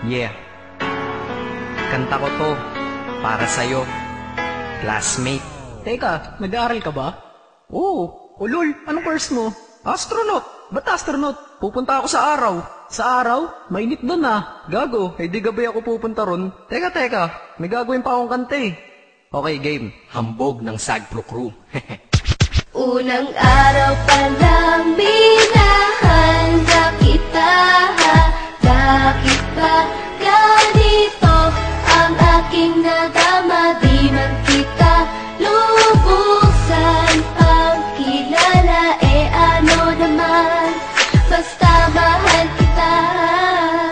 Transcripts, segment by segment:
Yeah, kanta ko to para sa'yo, classmate. Teka, nag-aaral ka ba? Oo. O lol, anong course mo? Astronaut. Ba't astronaut? Pupunta ako sa araw. Sa araw? Mainit doon ah. Gago, di gabi ako pupunta ron. Teka, may gagawin pa akong kanta eh. Okay, game. Hambog ng Sagpro Crew. Unang araw pa lang minahanda kita. Bakit ba ganito ang aking nadama? Di man kita lubusan ang kilala. Ano naman, basta mahal kita.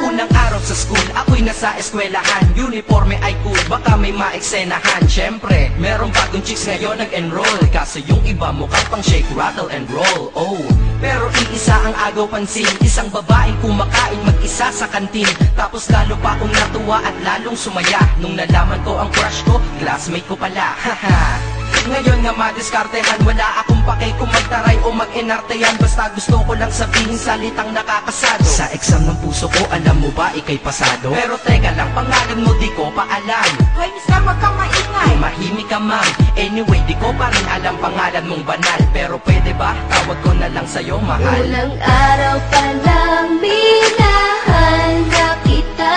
Unang araw sa school, ako'y nasa eskwelahan. Uniforme ay cool, baka may maeksenahan. Siyempre, merong bagong chicks ngayon nag-enroll. Kaso yung iba mukhang pang shake, rattle and roll. Oh, pero iisa ang agaw pansin. Isang babaeng kumakain mag-isa sa kantin. Tapos lalo pa akong natuwa at lalong sumaya nung nalaman ko ang crush ko, classmate ko pala. Haha. Ngayon nga madiskartehan, wala akong pake kung magtaray o mag-enartehan. Basta gusto ko lang sabihin salitang nakakasado. Sa exam ng puso ko, alam mo ba ikay pasado? Pero teka lang, pangalan mo di ko pa alam. Hoy, miss ka, wag kang maingay. Mahimik ka ma'am. Anyway, di ko pa rin alam pangalan mong banal. Pero pwede ba, tawag ko na lang sa'yo mahal. Unang araw pa lang minahanda kita.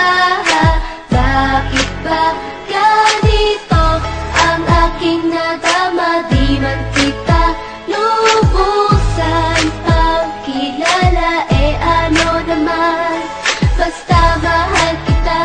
Bakit ba ganito ang aking nadama? Di man kita lubusan ang kilala. Ano naman, basta mahal kita.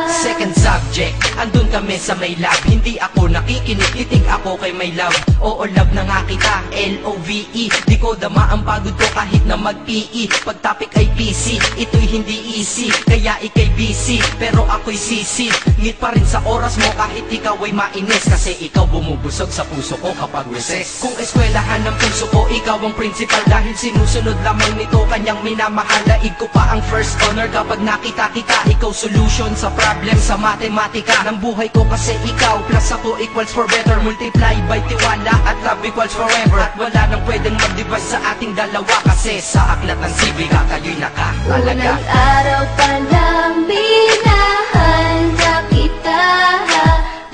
Second subject, andun kami sa may lab. Hindi ako nakikinig, titig ako kay my love. Oo, love na nga kita, L-O-V-E. Di ko dama ang pagod ko kahit na mag-PE. Pag topic ay PC, ito'y hindi easy. Kaya ikay busy, pero ako'y sisid. Ngit pa rin sa oras mo kahit ikaw ay mainis. Kasi ikaw bumubusog sa puso ko kapag recess. Kung eskwelahan ng puso ko, ikaw ang principal. Dahil sinusunod lamang nito kanyang minamahal. Daig ko pa ang first honor kapag nakita kita. Ikaw solution sa problem sa matematika ng buhay ko. Kasi ikaw plus ako equals for better. Multiply by tiwala at love equals forever. At wala nang pwedeng mag-divide sa ating dalawa. Kasi sa aklat ng sibiga kayo'y nakatalaga. Unang araw pa lang minahanda kita.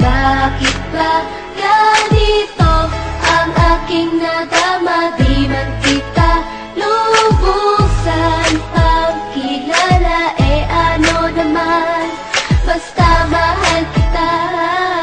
Bakit ba ganito ang aking nadama? Di man kita lubusan ang kilala. Ano naman, basta mahal kita.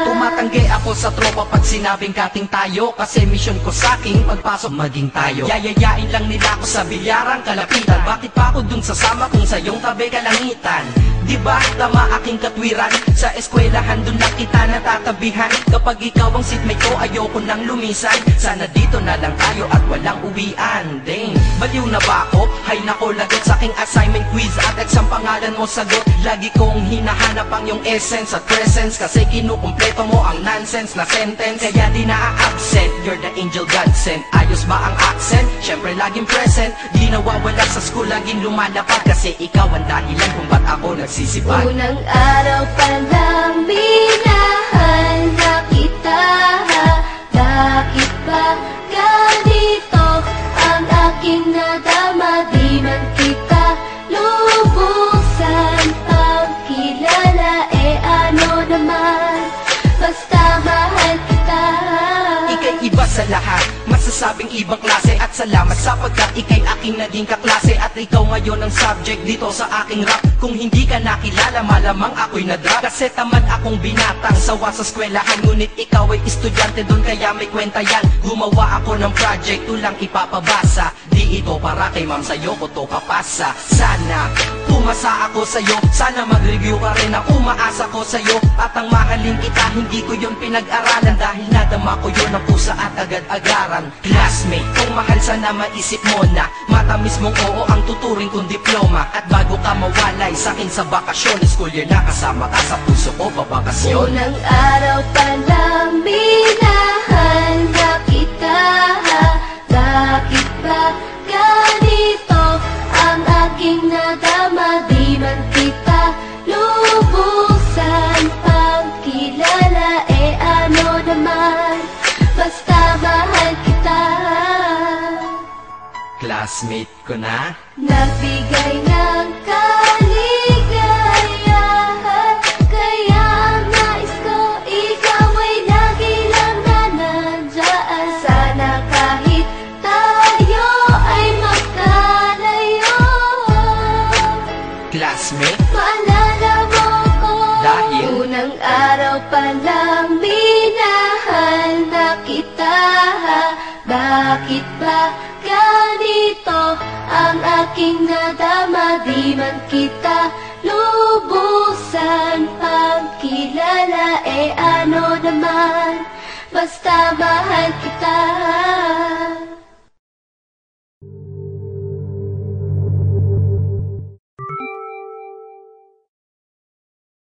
Tumatanggi ako sa tropa pag sinabing kating tayo. Kasi mission ko sa aking pagpasok maging tayo. Yayayain lang nila ako sa bilyarang kalapitan. Bakit pa ako dun sasama kung sa iyong tabi kalangitan? Diba tama aking katwiran? Sa eskwelahan dun lang kita natatabihan. Kapag ikaw ang seatmate ko, ayoko nang lumisan. Sana dito na lang tayo at walang uwian. Dang, baliw na ba ako? Hay nako, lagot sa aking assignment quiz at exam pangalan mo sagot. Lagi kong hinahanap ang iyong essence at presence. Kasi kinukumpleto mo ang nonsense na sentence. Kaya di na-absent, you're the angel God sent. Ayos ba ang accent? Syempre laging present. Di nawawala sa school, laging lumalapad. Kasi ikaw ang dahilan kung ba't ako nagsisipag. Unang araw pa lang minahanda kita. Bakit ba ganito ang aking nadama? Di man kita lubusan ang kilala. Ano naman, basta mahal kita. Ika'y iba sa lahat, masasabing ibang klase. At salamat sapagkat ika'y aking naging kaklase. At ikaw ngayon ang subject dito sa aking rap. Kung hindi ka nakilala, malamang ako'y na-drop. Kasi tamad akong binatang sawa sa eskwelahan. Ngunit ikaw ay estudyante doon, kaya may kwenta yan. Gumawa ako ng project, tulang ipapabasa. Di ito para kay ma'am, sa'yo ko to papasa. Sana pumasa ako sa'yo, sana mag-review ka rin na umaasa ko sa'yo. At ang mahalin kita, hindi ko yun pinag-aralan. Dahil nadama ko yun ang pusa at agad-agaran. Classmate, kung mahal sana maisip mo na matamis mong oo ang tuturing kong diploma. At bago ka mawalay sa'kin sa bakasyon, school year na kasama ka sa puso ko babakasyon. Unang araw pa lang minahanda kita. Bakit ba ganito ang aking nadama? Di man kita lubusan ang kilala. Ano naman, basta mahal kita. Classmate ko na. Nagbigay ng kaligaya. ang aking nadama, di man kita lubusan pagkilala. Ano naman, basta mahal kita.